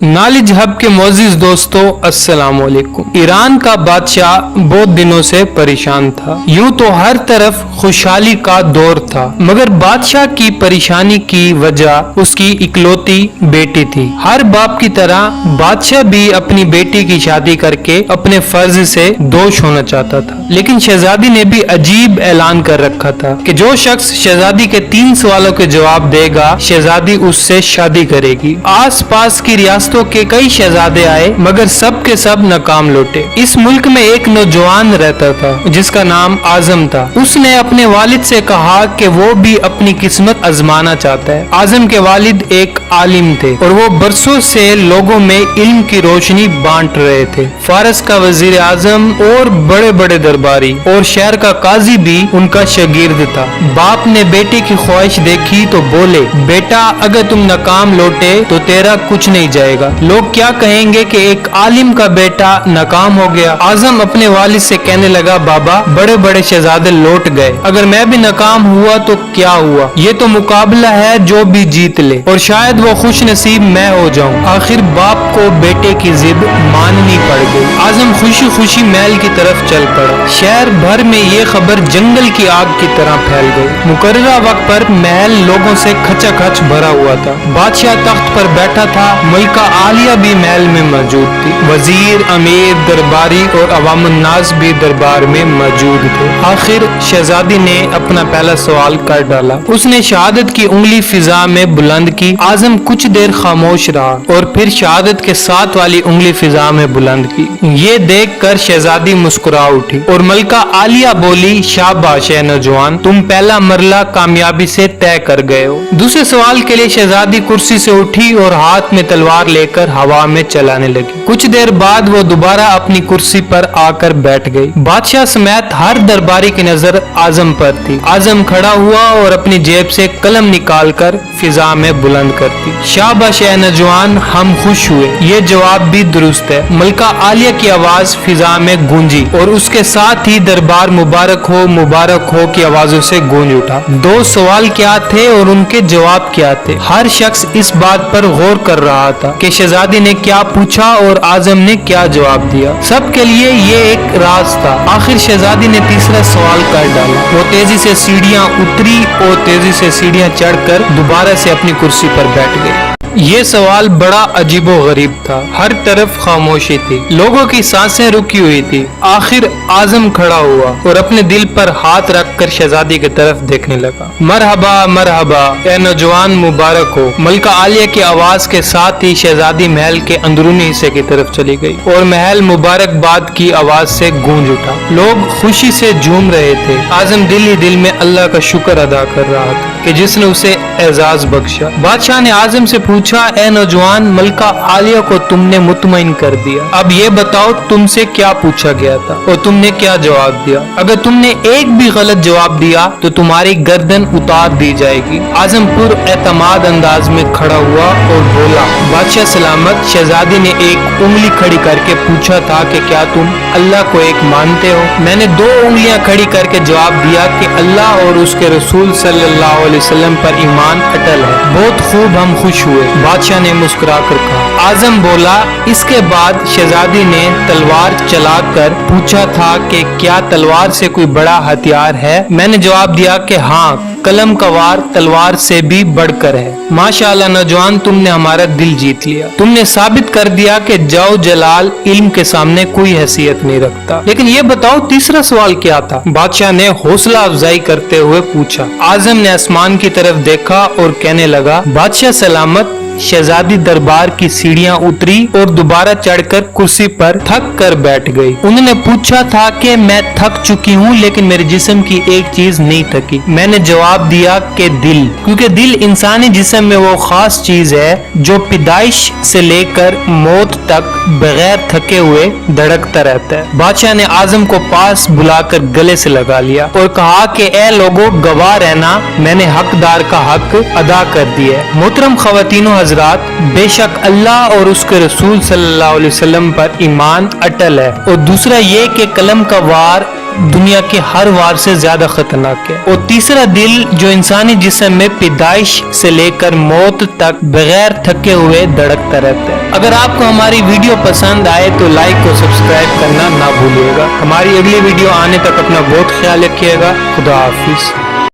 Knowledge hub के मोअज़्ज़िज़ दोस्तों अस्सलाम वालेकुम। ईरान का बादशाह बहुत दिनों से परेशान था। यूं तो हर तरफ खुशहाली का दौर था, मगर बादशाह की परेशानी की वजह उसकी इकलौती बेटी थी। हर बाप की तरह बादशाह भी अपनी बेटी की शादी करके अपने फर्ज से दोष होना चाहता था, लेकिन शहजादी ने भी अजीब ऐलान कर रखा था कि जो शख्स शहजादी के 3 सवालों के जवाब देगा, शहजादी उससे शादी करेगी। आस पास की रियासतों के कई शहजादे आए, मगर सब के सब नाकाम लौटे। इस मुल्क में एक नौजवान रहता था जिसका नाम आजम था। उसने अपने वालिद से कहा कि वो भी अपनी किस्मत आजमाना चाहता है। आजम के वालिद एक आलिम थे और वो बरसों से लोगों में इल्म की रोशनी बांट रहे थे। फारस का वजीर आजम और बड़े बड़े दरबारी और शहर का काजी भी उनका शागिर्द था। बाप ने बेटे की ख्वाहिश देखी तो बोले, बेटा अगर तुम नाकाम लौटे तो तेरा कुछ नहीं जाएगा। लोग क्या कहेंगे कि एक आलिम का बेटा नाकाम हो गया। आजम अपने वालिद से कहने लगा, बाबा बड़े बड़े शहजादे लौट गए, अगर मैं भी नाकाम हुआ तो क्या हुआ? ये तो मुकाबला है, जो भी जीत ले और शायद वो खुश नसीब मैं हो जाऊं। आखिर बाप को बेटे की जिद माननी पड़ गई। आजम खुशी खुशी महल की तरफ चल पड़ा। शहर भर में ये खबर जंगल की आग की तरह फैल गई। मुकर्ररा वक्त पर महल लोगों से खचाखच भरा हुआ था। बादशाह तख्त पर बैठा था, मलिका आलिया भी महल में मौजूद थी। वजीर, अमीर, दरबारी और अवामुन्नास भी दरबार में मौजूद थे। आखिर शहजादी ने अपना पहला सवाल कर डाला। उसने शहादत की उंगली फिजा में बुलंद की। आजम कुछ देर खामोश रहा और फिर शहादत के साथ वाली उंगली फिजा में बुलंद की। ये देख कर शहजादी मुस्कुरा उठी और मलिका आलिया बोली, शाबाश है नौजवान, तुम पहला मरला कामयाबी से तय कर गए हो। दूसरे सवाल के लिए शहजादी कुर्सी से उठी और हाथ में तलवार लेकर हवा में चलाने लगी। कुछ देर बाद वो दोबारा अपनी कुर्सी पर आकर बैठ गई। बादशाह समेत हर दरबारी की नजर आजम पर थी। आजम खड़ा हुआ और अपनी जेब से कलम निकालकर फिजा में बुलंद कर दी। शाबाश है नौजवान, हम खुश हुए, ये जवाब भी दुरुस्त है। मलिका आलिया की आवाज फिजा में गूंजी और उसके साथ ही दरबार मुबारक हो की आवाजों से गूंज उठा। 2 सवाल क्या थे और उनके जवाब क्या थे? हर शख्स इस बात पर गौर कर रहा था कि शहजादी ने क्या पूछा और आजम ने क्या जवाब दिया। सबके लिए ये एक राज था। आखिर शहजादी ने तीसरा सवाल कर डाला। वो तेजी से सीढ़ियां उतरी और तेजी से सीढ़ियां चढ़कर दोबारा से अपनी कुर्सी पर बैठ गई। ये सवाल बड़ा अजीबो गरीब था। हर तरफ खामोशी थी, लोगों की सांसें रुकी हुई थी। आखिर आजम खड़ा हुआ और अपने दिल पर हाथ रखकर शहजादी की तरफ देखने लगा। मरहबा मरहबा ए नौजवान, मुबारक हो। मलिका आलिया की आवाज के साथ ही शहजादी महल के अंदरूनी हिस्से की तरफ चली गई और महल मुबारकबाद की आवाज से गूंज उठा। लोग खुशी से झूम रहे थे। आजम दिल ही दिल में अल्लाह का शुक्र अदा कर रहा था कि जिसने उसे एजाज बख्शा। बादशाह ने आजम से पूछा, ए नौजवान, मलिका आलिया को तुमने मुतमईन कर दिया, अब ये बताओ तुमसे क्या पूछा गया था और तुमने क्या जवाब दिया? अगर तुमने एक भी गलत जवाब दिया तो तुम्हारी गर्दन उतार दी जाएगी। आजम पुरएतमाद अंदाज में खड़ा हुआ और बोला, बादशाह सलामत। शहजादी ने एक उंगली खड़ी करके पूछा था कि क्या तुम अल्लाह को एक मानते हो? मैंने 2 उंगलियां खड़ी करके जवाब दिया कि अल्लाह और उसके रसूल सल्लल्लाहु अलैहि वसल्लम पर ईमान अटल है। बहुत खूब, हम खुश हुए, बादशाह ने मुस्कुरा कर कहा। आजम बोला। इसके बाद शहजादी ने तलवार चलाकर पूछा था कि क्या तलवार से कोई बड़ा हथियार है? मैंने जवाब दिया कि हाँ, कलम का वार तलवार से भी बढ़कर है। माशाअल्लाह नौजवान, तुमने हमारा दिल जीत लिया। तुमने साबित कर दिया कि जाओ जलाल इल्म के सामने कोई हैसियत नहीं रखता। लेकिन ये बताओ तीसरा सवाल क्या था? बादशाह ने हौसला अफजाई करते हुए पूछा। आजम ने आसमान की तरफ देखा और कहने लगा, बादशाह सलामत। शहजादी दरबार की सीढ़ियां उतरी और दोबारा चढ़कर कुर्सी पर थक कर बैठ गई। उन्होंने पूछा था कि मैं थक चुकी हूँ, लेकिन मेरे जिस्म की एक चीज नहीं थकी। मैंने जवाब दिया कि दिल, क्योंकि दिल इंसानी जिस्म में वो खास चीज है जो पैदाइश से लेकर मौत तक बगैर थके हुए धड़कता रहता है। बादशाह ने आजम को पास बुलाकर गले से लगा लिया और कहा कि ए लोगों, गवाह रहना, मैंने हकदार का हक अदा कर दिया है। मोहतरम खवातीनो हजरात, बेशक अल्लाह और उसके रसूल सल्लल्लाहु अलैहि वसल्लम पर ईमान अटल है। और दूसरा ये कि कलम का वार दुनिया के हर वार से ज्यादा खतरनाक है। और तीसरा दिल जो इंसानी जिस्म में पैदाइश से लेकर मौत तक बगैर थके हुए धड़कता रहता है। अगर आपको हमारी वीडियो पसंद आए तो लाइक और सब्सक्राइब करना ना भूलिएगा। हमारी अगली वीडियो आने तक अपना बहुत ख्याल रखिएगा। खुदा हाफिज।